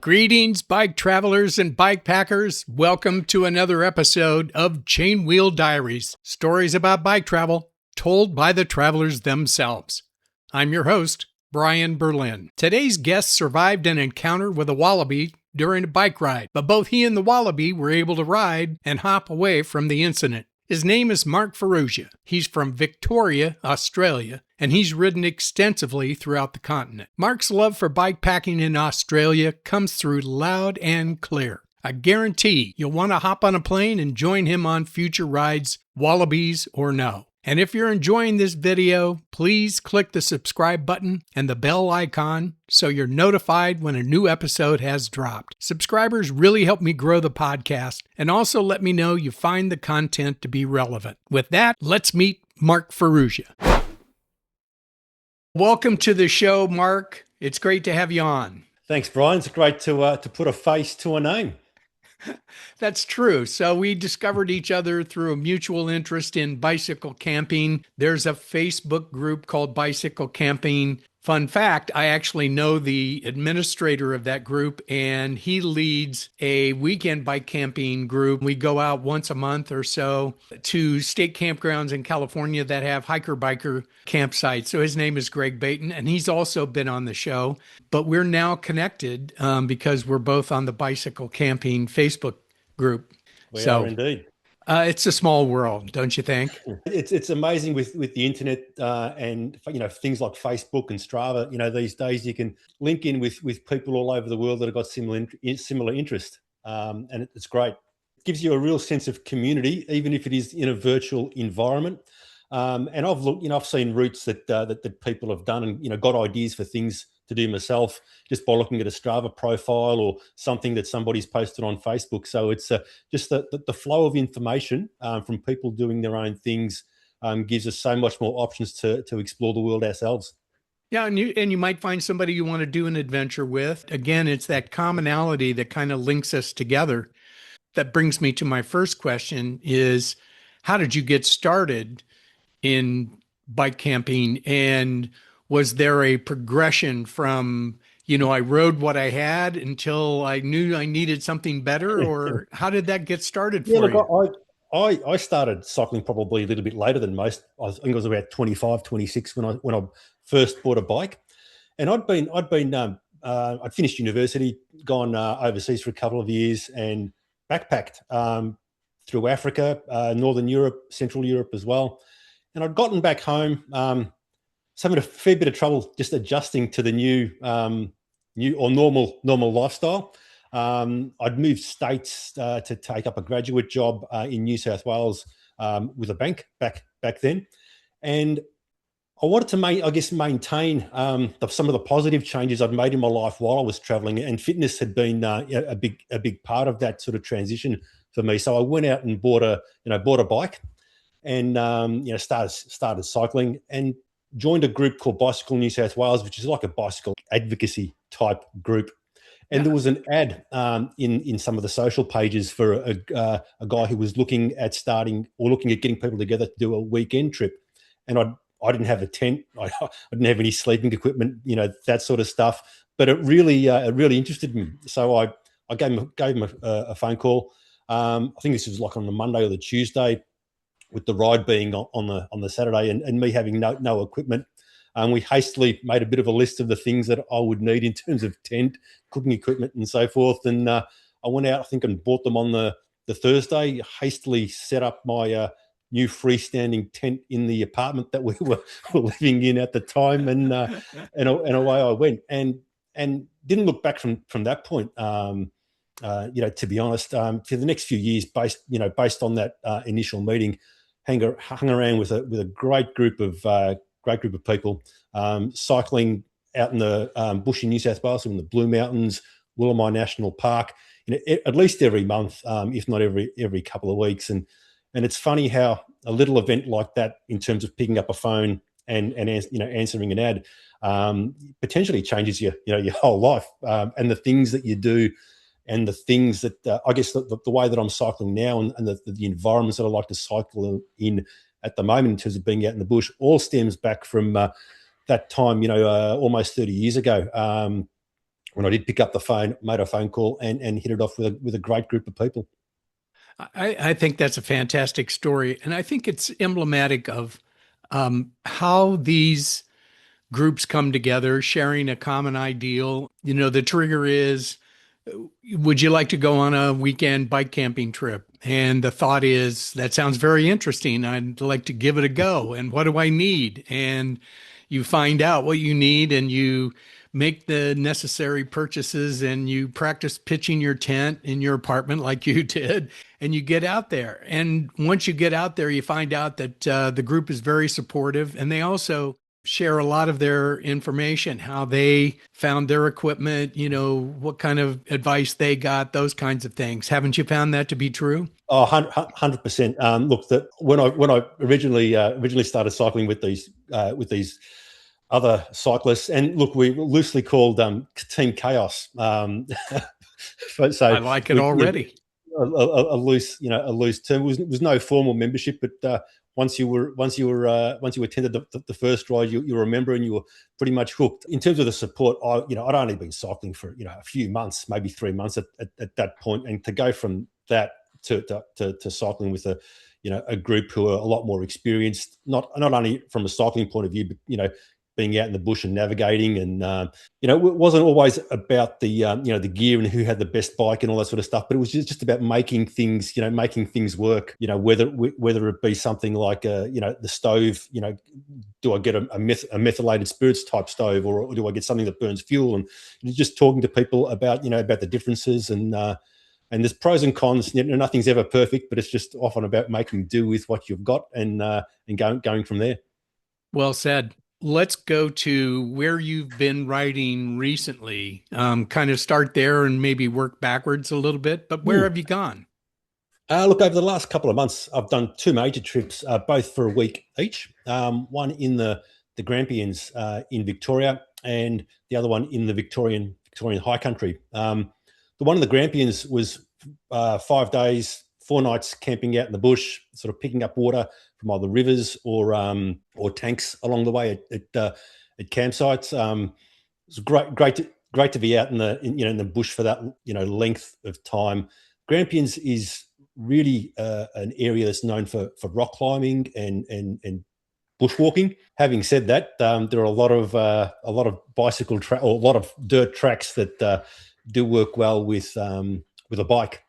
Greetings, bike travelers and bike packers. Welcome to another episode of Chainwheel Diaries, stories about bike travel told by the travelers themselves. I'm your host, Brian Berlin. Today's guest survived an encounter with a wallaby during a bike ride, but both he and the wallaby were able to ride and hop away from the incident. His name is Mark Farrugia. He's from Victoria, Australia, and he's ridden extensively throughout the continent. Mark's love for bikepacking in Australia comes through loud and clear. I guarantee you'll want to hop on a plane and join him on future rides, wallabies or no. And if you're enjoying this video, please click the subscribe button and the bell icon so you're notified when a new episode has dropped. Subscribers really help me grow the podcast and also let me know you find the content to be relevant. With that, let's meet Mark Farrugia. Welcome to the show, Mark. It's great to have you on. Thanks, Brian. It's great to put a face to a name. That's true. So we discovered each other through a mutual interest in bicycle camping. There's a Facebook group called Bicycle Camping. Fun fact, I actually know the administrator of that group, and he leads a weekend bike camping group. We go out once a month or so to state campgrounds in California that have hiker-biker campsites. So his name is Greg Baton, and he's also been on the show. But we're now connected because we're both on the Bicycle Camping Facebook group. We are indeed. It's a small world, don't you think? It's amazing with the internet and things like Facebook and Strava. These days you can link in with people all over the world that have got similar interest, and it's great. It gives you a real sense of community, even if it is in a virtual environment. And I've seen routes that people have done, and got ideas for things to do myself just by looking at a Strava profile or something that somebody's posted on Facebook. So it's just the flow of information from people doing their own things gives us so much more options to explore the world ourselves. Yeah, and you might find somebody you want to do an adventure with. Again, it's that commonality that kind of links us together. That brings me to my first question is, how did you get started in bike camping, and was there a progression from, I rode what I had until I knew I needed something better, or how did that get started for you? I started cycling probably a little bit later than most. I think I was about 25, 26 when I first bought a bike, and I'd finished university, gone overseas for a couple of years, and backpacked through Africa, Northern Europe, Central Europe as well. And I'd gotten back home, having a fair bit of trouble just adjusting to the new or normal lifestyle. I'd moved states to take up a graduate job in New South Wales with a bank back then, and I wanted to maintain some of the positive changes I'd made in my life while I was traveling, and fitness had been a big part of that sort of transition for me. So I went out and bought a bike, and started cycling, and joined a group called Bicycle New South Wales, which is like a bicycle advocacy type group. And there was an ad in some of the social pages for a guy who was looking at getting people together to do a weekend trip. And I didn't have a tent, I didn't have any sleeping equipment, that sort of stuff. But it really interested me. So I gave him a phone call. I think this was like on the Monday or the Tuesday, with the ride being on the Saturday, and me having no equipment. We hastily made a bit of a list of the things that I would need in terms of tent, cooking equipment, and so forth. And I went out, I think, and bought them on the Thursday, hastily set up my new freestanding tent in the apartment that we were living in at the time, and away I went, and didn't look back from that point. To be honest, for the next few years, based on that initial meeting, hung around with a great group of people, cycling out in the bush in New South Wales, in the Blue Mountains, Willamette National Park, at least every month, if not every couple of weeks. And it's funny how a little event like that, in terms of picking up a phone and answering an ad, potentially changes your whole life, and the things that you do, and the things that I guess the way that I'm cycling now, and the environments that I like to cycle in at the moment, in terms of being out in the bush, all stems back from that time, almost 30 years ago, when I did pick up the phone, made a phone call, and hit it off with a great group of people. I think that's a fantastic story. And I think it's emblematic of how these groups come together, sharing a common ideal. You know, the trigger is, would you like to go on a weekend bike camping trip? And the thought is, that sounds very interesting. I'd like to give it a go. And what do I need? And you find out what you need and you make the necessary purchases and you practice pitching your tent in your apartment like you did and you get out there. And once you get out there, you find out that the group is very supportive and they also share a lot of their information, how they found their equipment, you know, what kind of advice they got, those kinds of things. Haven't you found that to be true? Oh, 100%. Look, that when I originally started cycling with these other cyclists, and look, we loosely called Team Chaos. So I like it we, you know, already. a loose, a loose term. It was no formal membership, but once you attended the first ride, you were a member and you were pretty much hooked. In terms of the support, I'd only been cycling for a few months, maybe 3 months at that point, and to go from that to cycling with a group who are a lot more experienced, not only from a cycling point of view, but being out in the bush and navigating, and it wasn't always about the gear and who had the best bike and all that sort of stuff, but it was just about making things work. Whether it be something like the stove. Do I get a methylated spirits type stove, or do I get something that burns fuel? And just talking to people about the differences, and there's pros and cons. Nothing's ever perfect, but it's just often about making do with what you've got and going from there. Well said. Let's go to where you've been riding recently. Kind of start there and maybe work backwards a little bit. But where Hmm. have you gone? Look, over the last couple of months, I've done two major trips, both for a week each. One in the Grampians in Victoria, and the other one in the Victorian High Country. The one in the Grampians was 5 days, 4 nights camping out in the bush, sort of picking up water from either rivers or tanks along the way at campsites. It's great to be out in the bush for that length of time. Grampians is really an area that's known for rock climbing and bushwalking. Having said that, there are a lot of bicycle or a lot of dirt tracks that do work well with a bike.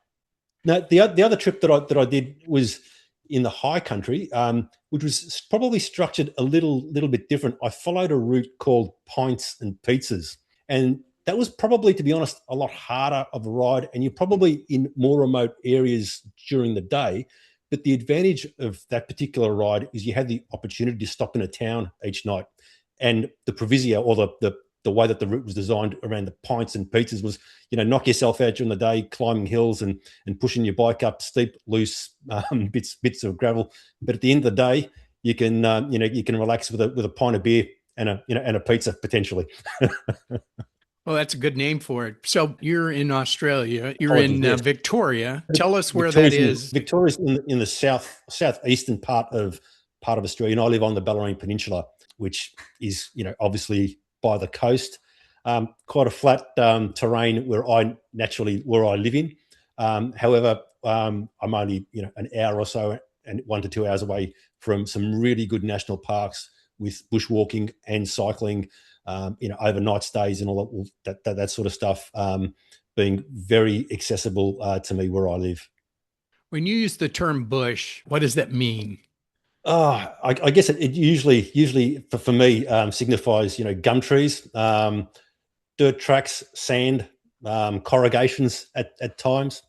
Now, the other trip that I did was in the high country, which was probably structured a little bit different. I followed a route called Pints and Pizzas, and that was probably, to be honest, a lot harder of a ride. And you're probably in more remote areas during the day. But the advantage of that particular ride is you had the opportunity to stop in a town each night, and the proviso, or the way that the route was designed around the pints and pizzas was, knock yourself out during the day, climbing hills and pushing your bike up steep, loose bits of gravel. But at the end of the day, you can relax with a pint of beer and a pizza potentially. Well, that's a good name for it. So you're in Australia. You're Apologies, in yes. Victoria. Tell us where that is. Victoria's in the southeastern part of Australia, and I live on the Bellarine Peninsula, which is obviously by the coast. Quite a flat terrain where I live in. However, I'm only an hour or so and 1 to 2 hours away from some really good national parks with bushwalking and cycling, overnight stays and all that sort of stuff, being very accessible to me where I live. When you use the term bush, what does that mean? I guess it usually for me signifies gum trees, dirt tracks, sand, corrugations at times.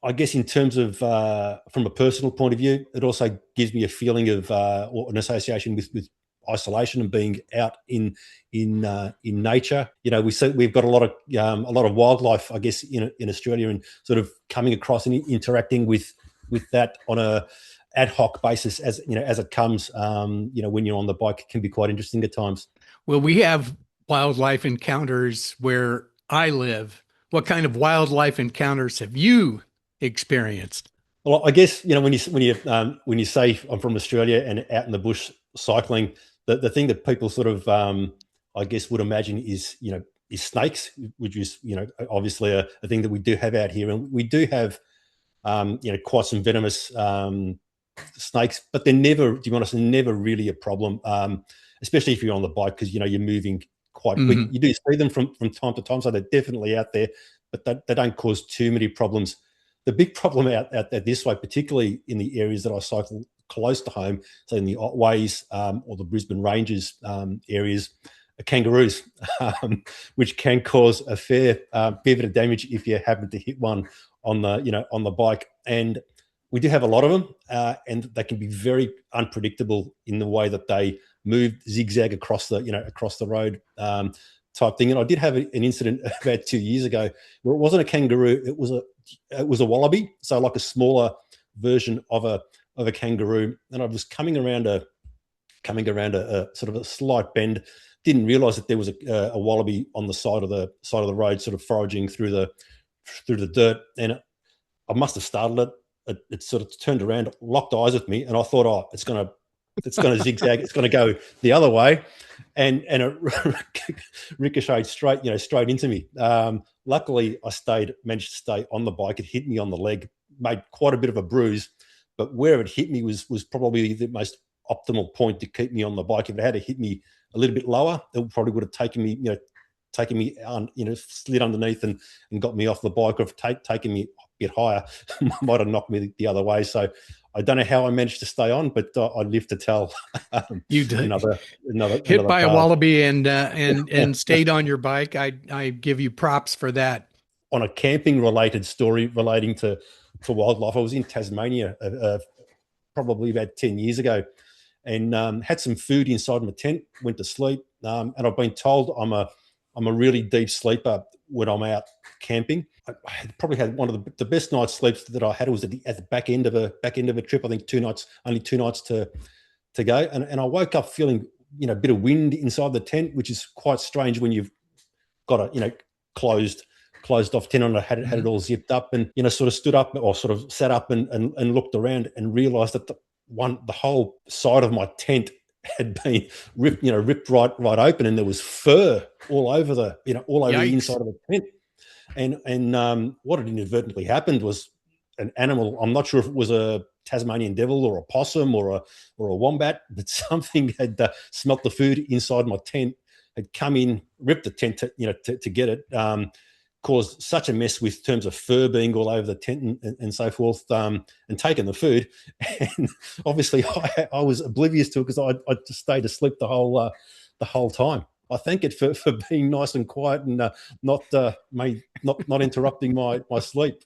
I guess in terms of from a personal point of view, it also gives me a feeling of or an association with isolation and being out in nature. We've got a lot of wildlife, I guess, in Australia, and sort of coming across and interacting with that on a ad hoc basis as it comes. When you're on the bike, it can be quite interesting at times. Well, we have wildlife encounters where I live. What kind of wildlife encounters have you experienced? Well, I guess when you say I'm from Australia and out in the bush cycling, the thing that people sort of I guess would imagine is snakes, which is obviously a thing that we do have out here, and we do have quite some venomous snakes, but they're never, to be honest, they're never really a problem, especially if you're on the bike, because you're moving quite quick. You do see them from time to time, so they're definitely out there, but they don't cause too many problems. The big problem out there this way, particularly in the areas that I cycle close to home, so in the Otways or the Brisbane Ranges areas, are kangaroos, which can cause a fair bit of damage if you happen to hit one on the bike. And we do have a lot of them, and they can be very unpredictable in the way that they move, zigzag across the road type thing. And I did have an incident about 2 years ago where it wasn't a kangaroo; it was a wallaby, so like a smaller version of a kangaroo. And I was coming around a sort of a slight bend. Didn't realise that there was a wallaby on the side of the road, sort of foraging through the dirt, and I must have startled it. It sort of turned around, locked eyes with me, and I thought, oh, it's going to zigzag, it's going to go the other way, and it ricocheted straight into me. Luckily, I managed to stay on the bike. It hit me on the leg, made quite a bit of a bruise, but where it hit me was probably the most optimal point to keep me on the bike. If it had hit me a little bit lower, it probably would have taken me on, slid underneath and got me off the bike, or taken me a bit higher, might have knocked me the other way. So I don't know how I managed to stay on, but I live to tell. You did another hit by a tale. wallaby and stayed on your bike. I give you props for that. On a camping related story relating to wildlife, I was in Tasmania probably about 10 years ago, and had some food inside my tent, went to sleep, and I've been told I'm a really deep sleeper when I'm out camping. I probably had one of the best night's sleeps that I had. Was at the back end of a trip. I think only two nights to go, and I woke up feeling a bit of wind inside the tent, which is quite strange when you've got a closed off tent on. I had it all zipped up, and sort of stood up, or sort of sat up and looked around and realised that the whole side of my tent had been ripped right open, and there was fur all over the inside of the tent. And what had inadvertently happened was an animal. I'm not sure if it was a Tasmanian devil or a possum or a wombat, but something had smelt the food inside my tent, had come in, ripped the tent to get it. Caused such a mess with terms of fur being all over the tent and so forth, and taken the food. And obviously I was oblivious to it, because I just stayed asleep the whole time. I thank it for being nice and quiet and not interrupting my sleep.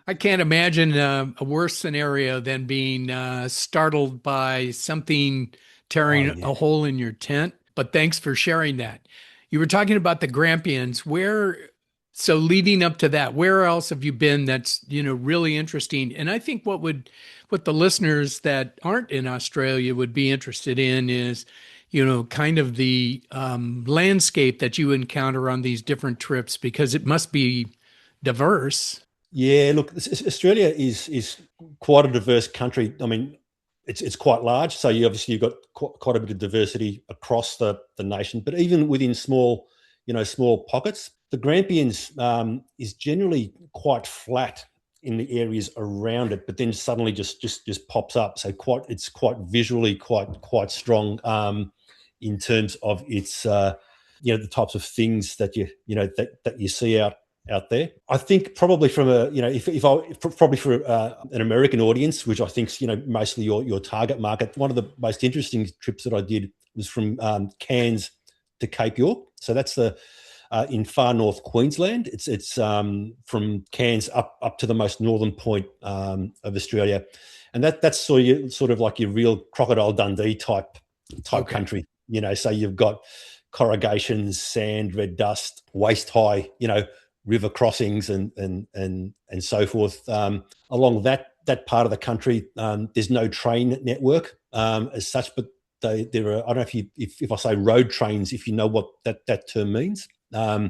I can't imagine a worse scenario than being startled by something tearing a hole in your tent. But thanks for sharing that. You were talking about the Grampians. So leading up to that, where else have you been that's really interesting? And I think what the listeners that aren't in Australia would be interested in is kind of the landscape that you encounter on these different trips, because it must be diverse. Yeah, look, Australia is quite a diverse country. I mean, it's quite large, so you've got quite a bit of diversity across the nation. But even within small pockets, the Grampians is generally quite flat in the areas around it, but then suddenly just pops up. So it's quite visually quite strong in terms of its the types of things that you see out there. I think probably from probably for an American audience, which I think's mostly your target market. One of the most interesting trips that I did was from Cairns to Cape York. So that's in far north Queensland. It's from Cairns up to the most northern point of Australia, and that's sort of like your real Crocodile Dundee type country. So you've got corrugations, sand, red dust, waist high, river crossings and so forth. Along that part of the country, there's no train network as such, but there are. I don't know if I say road trains, if you know what that term means. Is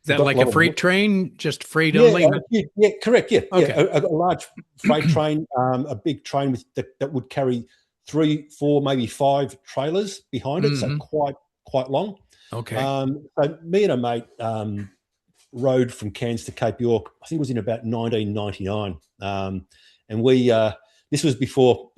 that like a freight train, just freight yeah, only? Yeah, correct. Yeah, okay. A large freight train, a big train that would carry 3, 4, maybe 5 trailers behind it, so quite long. Okay. So me and a mate rode from Cairns to Cape York. I think it was in about 1999, and we this was before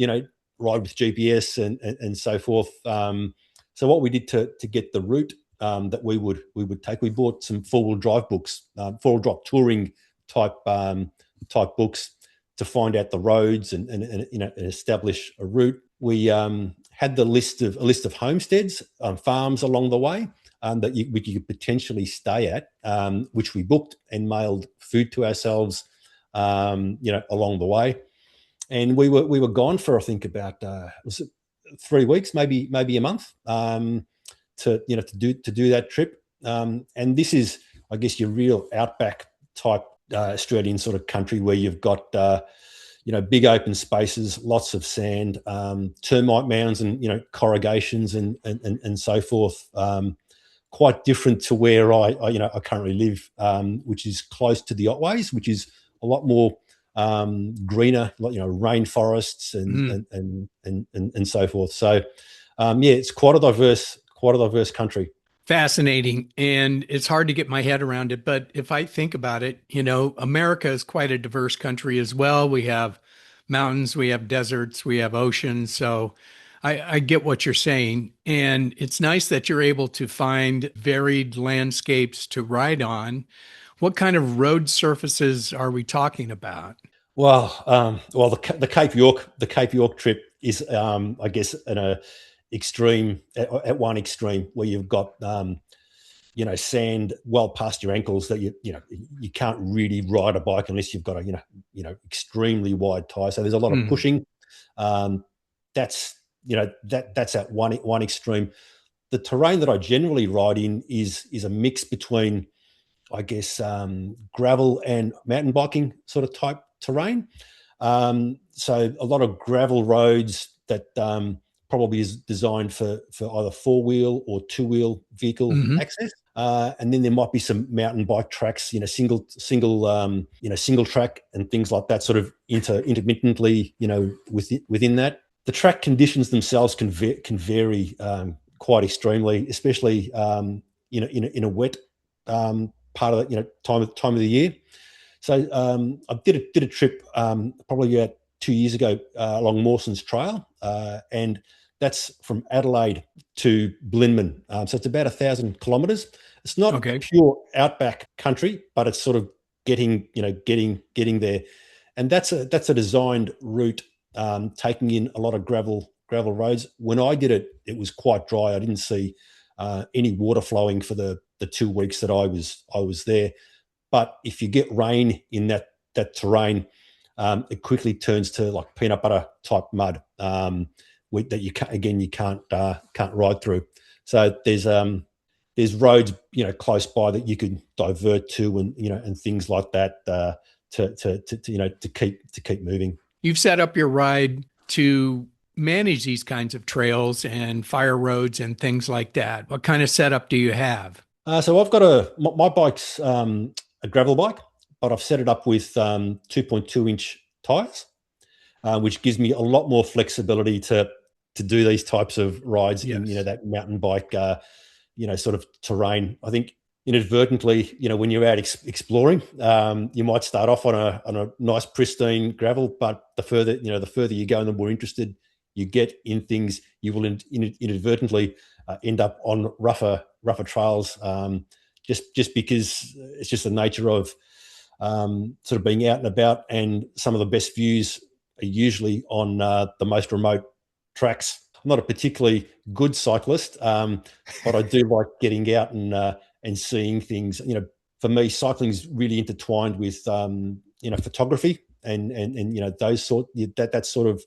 ride with GPS and so forth. So what we did to get the route that we would take, we bought some four-wheel drive books, four-wheel drive touring type books to find out the roads and establish a route. We had a list of homesteads, farms along the way, that you could potentially stay at, which we booked and mailed food to ourselves, along the way. And we were gone for, I think, about was it 3 weeks, maybe a month, to do that trip. And this is, I guess, your real outback type Australian sort of country where you've got big open spaces, lots of sand, termite mounds, and corrugations and so forth. Quite different to where I currently live, which is close to the Otways, which is a lot more greener, like rainforests Mm. and so forth. So yeah, it's quite a diverse country. Fascinating. And it's hard to get my head around it. But if I think about it, America is quite a diverse country as well. We have mountains, we have deserts, we have oceans. So I get what you're saying. And it's nice that you're able to find varied landscapes to ride on. What kind of road surfaces are we talking about? Well, the Cape York trip is, I guess, at one extreme where you've got sand well past your ankles that you can't really ride a bike unless you've got a extremely wide tire. So there's a lot of Mm. pushing. Um, that's at one extreme. The terrain that I generally ride in is a mix between, I guess, gravel and mountain biking sort of type terrain. So a lot of gravel roads that probably is designed for either four-wheel or two-wheel vehicle Hmm. access. And then there might be some mountain bike tracks, single track and things like that, sort of intermittently, within that. The track conditions themselves can vary quite extremely, especially in a wet part of the time of the year. So I did a trip probably about 2 years ago along Mawson's Trail, and that's from Adelaide to Blinman. So it's about 1,000 kilometres. It's not Okay. pure outback country, but it's sort of getting there, and that's a designed route, taking in a lot of gravel roads. When I did it, it was quite dry. I didn't see any water flowing for the 2 weeks that I was there. But if you get rain in that terrain, it quickly turns to like peanut butter type mud, that you can't ride through. So there's roads close by that you could divert to, and things like that, to keep moving. You've set up your ride to manage these kinds of trails and fire roads and things like that. What kind of setup do you have? So I've got my bike's a gravel bike, but I've set it up with 2.2-inch tires, which gives me a lot more flexibility to do these types of rides in Yes. that mountain bike sort of terrain. I think inadvertently, when you're out exploring, you might start off on a nice pristine gravel, but the further you go and the more interested you get in things, you will inadvertently end up on rougher trails, just because it's just the nature of sort of being out and about, and some of the best views are usually on the most remote tracks. I'm not a particularly good cyclist, but I do like getting out and seeing things. For me, cycling's really intertwined with photography and that sort of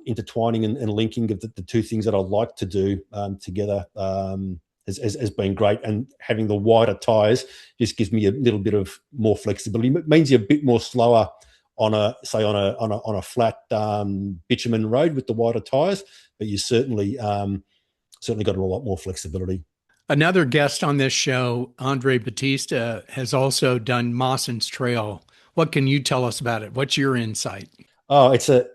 intertwining and linking of the two things that I like to do together. Has been great, and having the wider tires just gives me a little bit of more flexibility. It means you're a bit more slower on a flat bitumen road with the wider tires, but you certainly got a lot more flexibility. Another guest on this show, Andre Batista, has also done Mawson's Trail. What can you tell us about it? What's your insight? Oh, it's a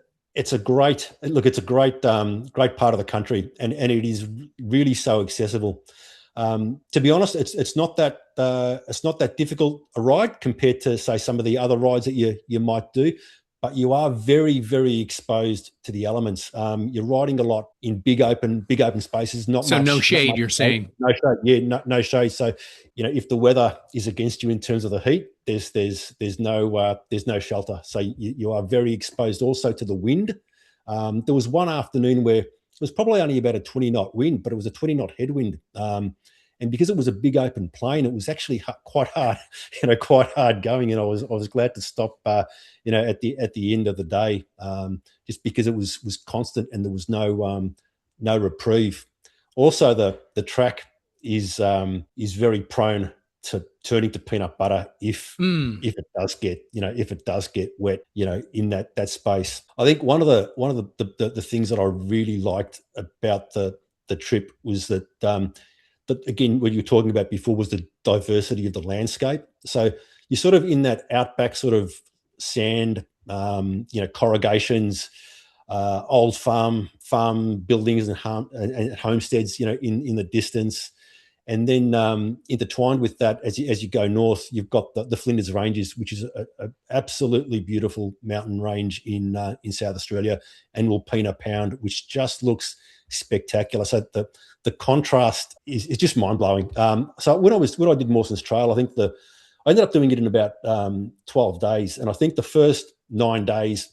great look. It's a great part of the country, and it is really so accessible. To be honest, it's not that difficult a ride compared to, say, some of the other rides that you might do, but you are very, very exposed to the elements. You're riding a lot in big open spaces. Not So much, no shade, not much you're saying. no shade. Yeah, no shade. So if the weather is against you in terms of the heat, there's no shelter. So you are very exposed also to the wind. There was one afternoon where it was probably only about a 20-knot wind, but it was a 20-knot headwind. And because it was a big open plain, it was actually quite hard, quite hard going. And I was glad to stop, at the end of the day, just because it was constant and there was no reprieve. Also, the track is very prone to turning to peanut butter if it does get wet, in that space. I think one of the things that I really liked about the trip was that again, what you were talking about before was the diversity of the landscape. So you're sort of in that outback sort of sand, corrugations, old farm buildings and homesteads, in the distance. And then intertwined with that, as you go north, you've got the Flinders Ranges, which is a absolutely beautiful mountain range in South Australia, and Wilpena Pound, which just looks spectacular. So the contrast is just mind blowing. So when I did Mawson's Trail, I ended up doing it in about 12 days, and I think the first 9 days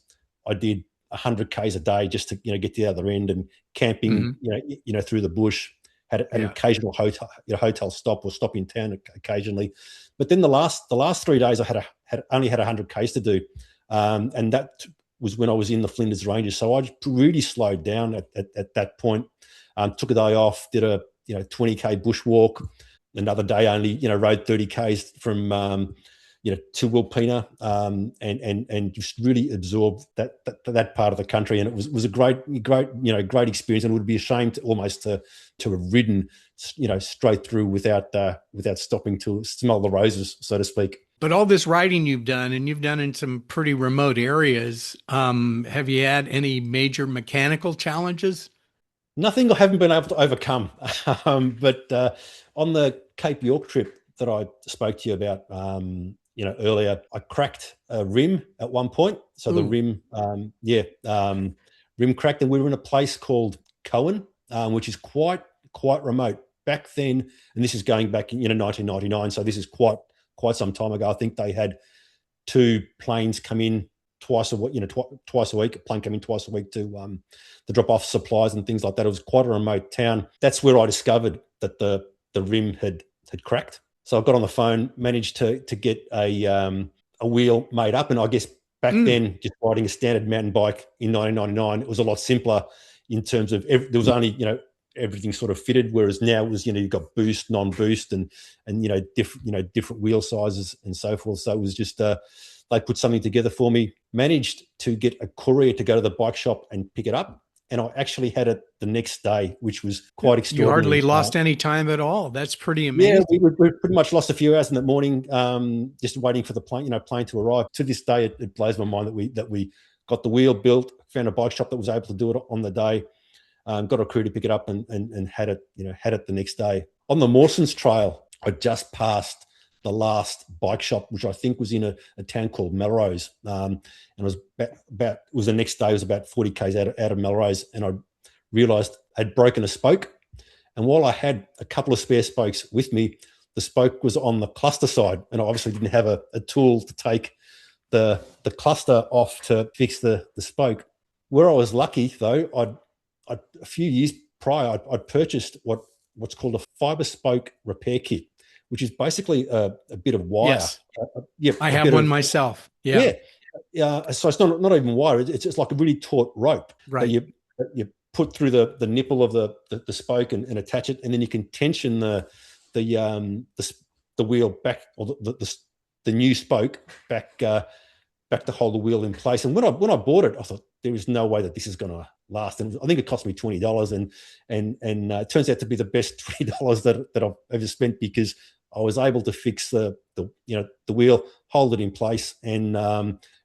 I did 100 k's a day just to get to the other end, and camping, through the bush. Had an occasional hotel stop or stop in town occasionally, but then the last 3 days I only had 100 k's to do, and that was when I was in the Flinders Ranges. So I really slowed down at that point. Took a day off, did a 20k bushwalk. Another day only rode 30 k's from to Wilpena, and just really absorbed that part of the country. And it was a great experience, and it would be a shame almost to have ridden straight through without stopping to smell the roses, so to speak. But all this riding you've done, and you've done in some pretty remote areas, have you had any major mechanical challenges? Nothing I haven't been able to overcome. But on the Cape York trip that I spoke to you about, earlier, I cracked a rim at one point. So the rim, rim cracked, and we were in a place called Cohen, which is quite remote back then. And this is going back in 1999. So this is quite some time ago. I think they had 2 planes come in twice a week. Twice a week. A plane come in twice a week to drop off supplies and things like that. It was quite a remote town. That's where I discovered that the rim had cracked. So I got on the phone, managed to get a wheel made up, and I guess back then, just riding a standard mountain bike in 1999, it was a lot simpler in terms of there was only everything sort of fitted, whereas now it was you've got boost, non-boost, and different wheel sizes and so forth. So it was just they put something together for me. Managed to get a courier to go to the bike shop and pick it up, and I actually had it the next day, which was quite extraordinary. You hardly lost any time at all. That's pretty amazing. Yeah, we pretty much lost a few hours in the morning, just waiting for the plane to arrive. To this day, it blows my mind that we got the wheel built, found a bike shop that was able to do it on the day, got a crew to pick it up, and had it the next day. On the Mawson's Trail, I just passed the last bike shop, which I think was in a town called Melrose, and it was about it was the next day. It was about 40 k's out of Melrose, and I realised I'd broken a spoke. And while I had a couple of spare spokes with me, the spoke was on the cluster side, and I obviously didn't have a tool to take the cluster off to fix the spoke. Where I was lucky, though, a few years prior, I'd purchased what's called a fibre spoke repair kit, which is basically a bit of wire. Yes. I have one myself. Yeah. So it's not even wire. It's just like a really taut rope that you put through the nipple of the spoke and attach it, and then you can tension the wheel back, or the new spoke back to hold the wheel in place. And when I bought it, I thought there is no way that this is going to last. And I think it cost me $20, and it turns out to be the best $20 that I've ever spent, because I was able to fix the wheel, hold it in place, and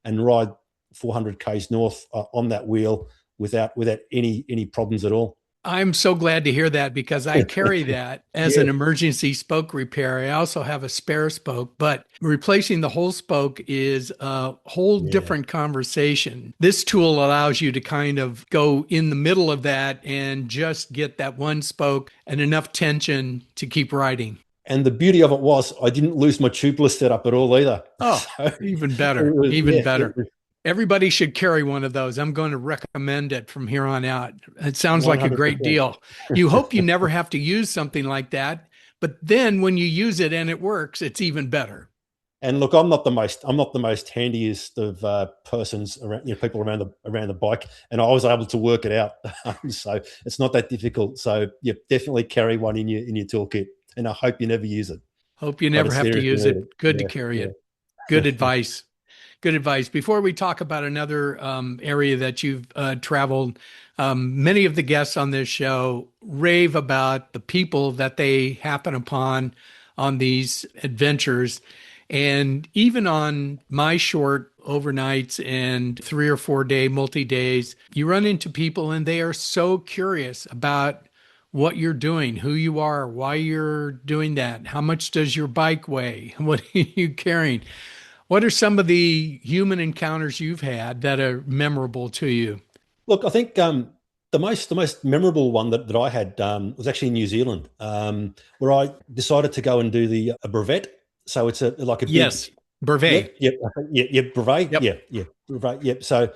ride 400 k's north on that wheel without any problems at all. I'm so glad to hear that because I carry that as Yeah, an emergency spoke repair. I also have a spare spoke, but replacing the whole spoke is a whole yeah. different conversation. This tool allows you to kind of go in the middle of that and just get that one spoke and enough tension to keep riding. And the beauty of it was I didn't lose my tubeless setup at all either. Oh, So it even better, was, even yeah, better. Everybody should carry one of those. I'm going to recommend it from here on out. It sounds like a great 100%. deal. You hope you never have to use something like that, but then when you use it and it works, it's even better. And look, I'm not the most handiest of persons around, people around the bike, and I was able to work it out. So it's not that difficult. So yeah, definitely carry one in your toolkit, and I hope you never use it, Hope you but never it's have there to if you use need it. it. Good to carry Yeah, it. Good yeah. advice. Good advice. Before we talk about another area that you've traveled, many of the guests on this show rave about the people that they happen upon on these adventures. And even on my short overnights and 3 or 4 day multi days, you run into people and they are so curious about what you're doing, who you are, why you're doing that, how much does your bike weigh, what are you carrying? What are some of the human encounters you've had that are memorable to you? Look, I think the most memorable one that I had was actually in New Zealand, where I decided to go and do the a brevet. So it's a like a big. Yes, Brevet. Yep, brevet, Yep. brevet, yep. So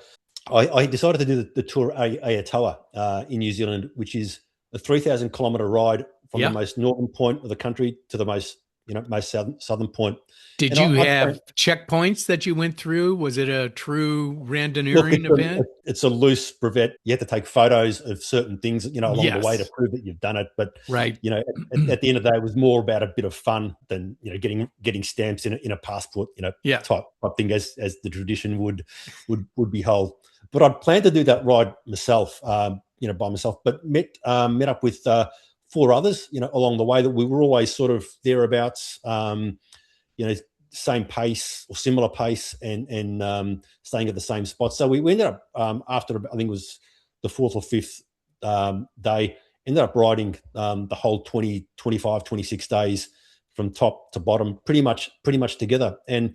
I decided to do the tour Aotearoa in New Zealand, which is a 3,000 kilometer ride from the Yeah. most northern point of the country to the most southern point. Did And you I have checkpoints that you went through? Was it a true look, randonneuring event? it's a loose brevet. You have to take photos of certain things, along the way to Yes. prove that you've done it. But Right. at the end of the day, it was more about a bit of fun than getting stamps in a passport, Yeah. type thing, as the tradition would be held. But I'd planned to do that ride myself, by myself. But met up with four others, along the way, that we were always sort of thereabouts. You know, same pace or similar pace, and staying at the same spot. So we ended up, after I think it was the fourth or fifth day, ended up riding the whole 20, 25, 26 days from top to bottom, pretty much together. And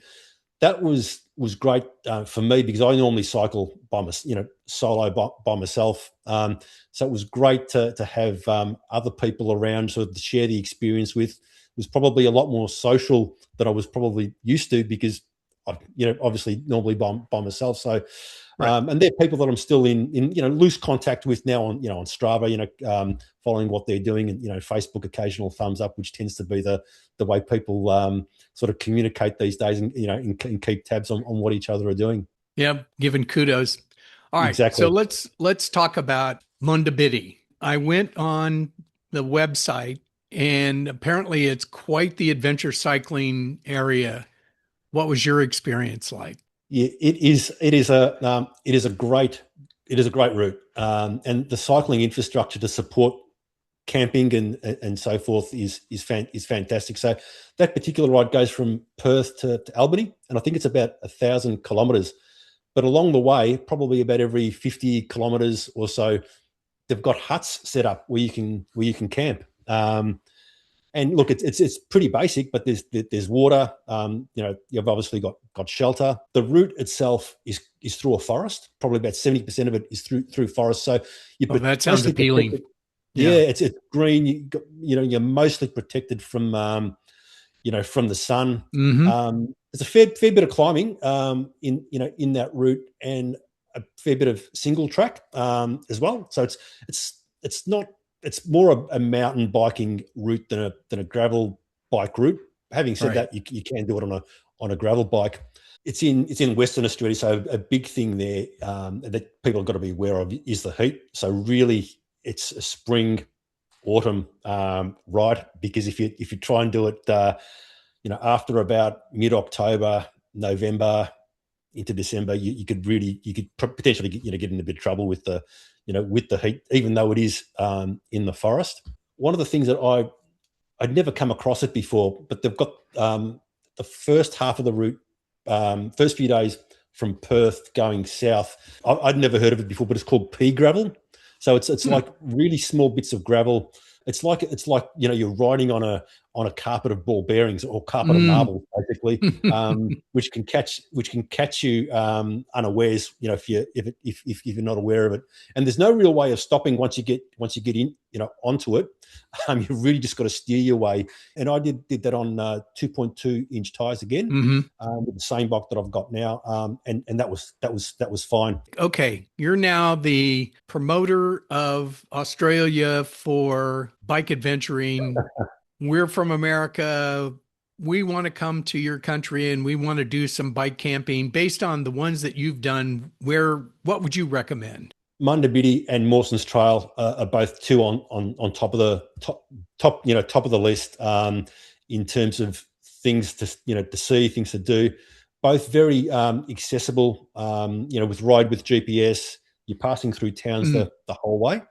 that was great for me, because I normally cycle by my, solo by myself. So it was great to have other people around, sort of to share the experience with. It was probably a lot more social than I was probably used to, because I, obviously normally by myself. So, Right. and they're people that I'm still in loose contact with now on Strava, following what they're doing, and Facebook occasional thumbs up, which tends to be the way people sort of communicate these days, and keep tabs on what each other are doing. Yep. Giving kudos. All right. So Exactly. let's talk about Mundabiddy. I went on the website and apparently it's quite the adventure cycling area. What was your experience like? Yeah, it is. It is a great route, and the cycling infrastructure to support camping and so forth is fantastic. So that particular ride goes from Perth to Albany, and I think it's about 1,000 kilometres. But along the way, probably about every 50 kilometres or so, they've got huts set up where you can camp. And look, it's pretty basic, but there's water. You've obviously got shelter. The route itself is through a forest. Probably about 70% of it is through forest. So you're Oh, that sounds mostly appealing. protected. Yeah, Yeah. it's green. You're mostly protected from the sun. Hmm. There's a fair bit of climbing in that route, and a fair bit of single track as well. So it's not it's more a mountain biking route than a gravel bike route. Having said Right. that, you can do it on a gravel bike. It's in Western Australia, so a big thing there that people have got to be aware of is the heat. So really, it's a spring autumn ride, because if you try and do it after about mid-October, November into December, you could potentially get in a bit of trouble with the heat, even though it is in the forest. One of the things that I'd never come across it before, but they've got the first half of the route, first few days from Perth going south. I'd never heard of it before, but it's called pea gravel. So it's Hmm. like really small bits of gravel. It's like you're riding on a carpet of ball bearings or carpet of Mm. marble, basically, which can catch you unawares. If you're not aware of it, and there's no real way of stopping once you get in onto it. You really just got to steer your way. And I did that on 2.2-inch tires again, Hmm. with the same bike that I've got now, and that was fine. Okay, you're now the promoter of Australia for bike adventuring. We're from America. We want to come to your country and we want to do some bike camping. Based on the ones that you've done, what would you recommend? Mundabiddy and Mawson's Trail are both two on top of the top of the list, in terms of things to see, things to do. Both very accessible. With ride with GPS, you're passing through towns Mm, the whole way.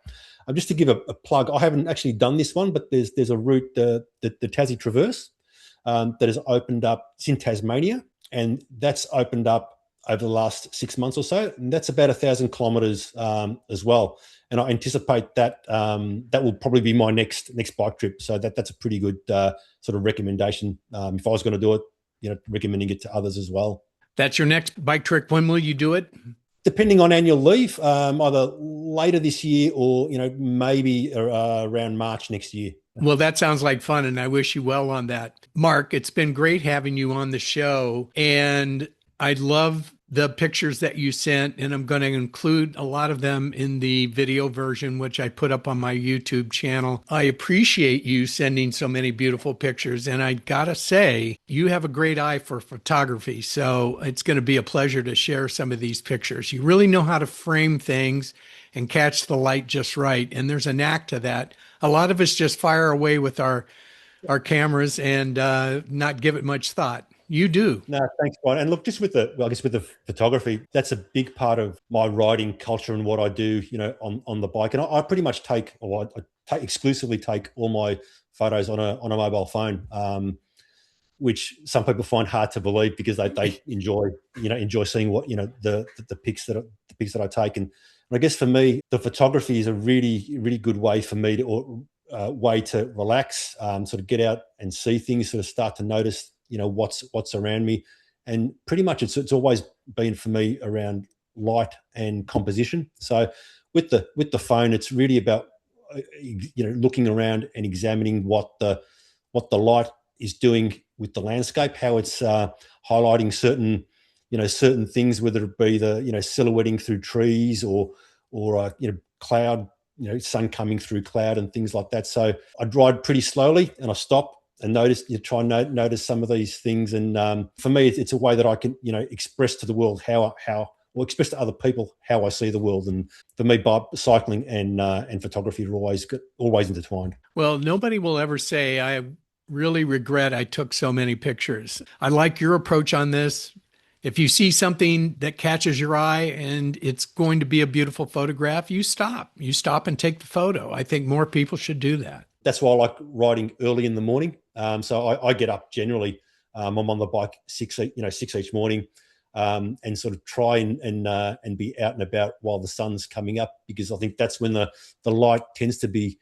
Just to give a plug, I haven't actually done this one, but there's a route, the Tassie Traverse, that has opened up. It's in Tasmania, and that's opened up over the last 6 months or so, and that's about 1,000 kilometres, as well. And I anticipate that that will probably be my next bike trip. So that's a pretty good sort of recommendation, if I was going to do it. Recommending it to others as well. that's your next bike trick. When will you do it? Depending on annual leave, either later this year or maybe around March next year. Well, that sounds like fun, and I wish you well on that. Mark, it's been great having you on the show, and I love the pictures that you sent, and I'm going to include a lot of them in the video version, which I put up on my YouTube channel. I appreciate you sending so many beautiful pictures, and I gotta say, you have a great eye for photography, so it's going to be a pleasure to share some of these pictures. You really know how to frame things and catch the light just right, and there's a knack to that. A lot of us just fire away with our cameras and not give it much thought. You do. No, thanks, Brian. And look, just with I guess with the photography, that's a big part of my riding culture and what I do, on the bike. And I pretty much exclusively take all my photos on a mobile phone, which some people find hard to believe because they enjoy seeing what the pics that I take. And I guess for me, the photography is a really really good way for me to or way to relax, sort of get out and see things, sort of start to notice what's around me. And pretty much it's always been for me around light and composition. So with the phone, it's really about looking around and examining what the light is doing with the landscape, how it's highlighting certain things, whether it be the silhouetting through trees or cloud, sun coming through cloud and things like that. So I'd ride pretty slowly and I stop and try and notice some of these things. And for me, it's a way that I can express to the world or express to other people how I see the world. And for me, cycling and photography are always intertwined. Well, nobody will ever say, I really regret I took so many pictures. I like your approach on this. If you see something that catches your eye and it's going to be a beautiful photograph, you stop. You stop and take the photo. I think more people should do that. That's why I like riding early in the morning. So I get up generally. I'm on the bike six each morning, and sort of try and be out and about while the sun's coming up, because I think that's when the light tends to be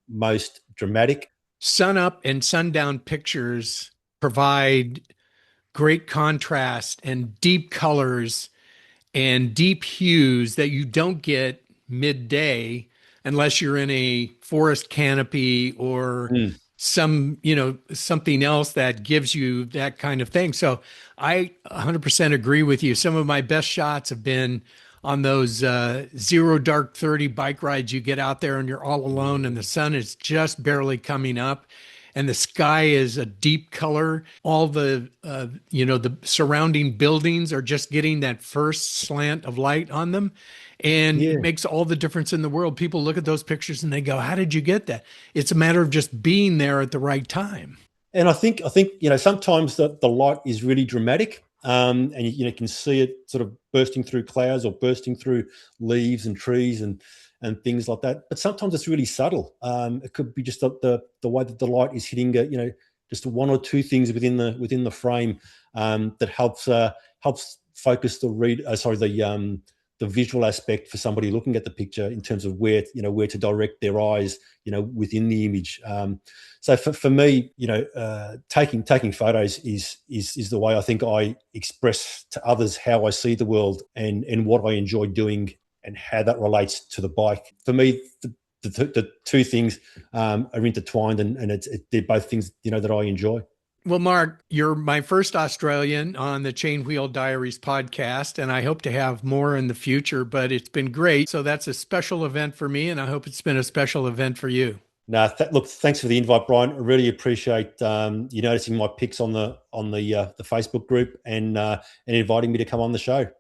most dramatic. Sun up and sundown pictures provide great contrast and deep colors and deep hues that you don't get midday unless you're in a forest canopy or Mm. something else that gives you that kind of thing. So I 100% agree with you. Some of my best shots have been on those 0 dark 30 bike rides. You get out there and you're all alone and the sun is just barely coming up and the sky is a deep color. All the surrounding buildings are just getting that first slant of light on them. And it Yeah. makes all the difference in the world. People look at those pictures and they go, how did you get that? It's a matter of just being there at the right time. And I think sometimes the light is really dramatic, and you can see it sort of bursting through clouds or bursting through leaves and trees and things like that. But sometimes it's really subtle. It could be just the way that the light is hitting, just one or two things within the frame, that helps focus the the visual aspect for somebody looking at the picture in terms of where to direct their eyes, within the image. So for me, taking photos is the way I think I express to others how I see the world and what I enjoy doing and how that relates to the bike. For me, the two things are intertwined, and they're both things that I enjoy. Well, Mark, you're my first Australian on the Chainwheel Diaries podcast, and I hope to have more in the future, but it's been great. So that's a special event for me, and I hope it's been a special event for you. No, look, thanks for the invite, Brian. I really appreciate you noticing my pics on the Facebook group and inviting me to come on the show.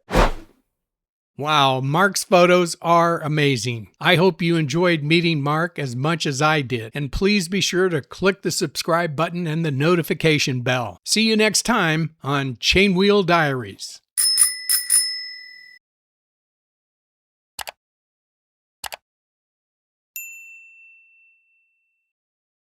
Wow, Mark's photos are amazing. I hope you enjoyed meeting Mark as much as I did. And please be sure to click the subscribe button and the notification bell. See you next time on Chainwheel Diaries.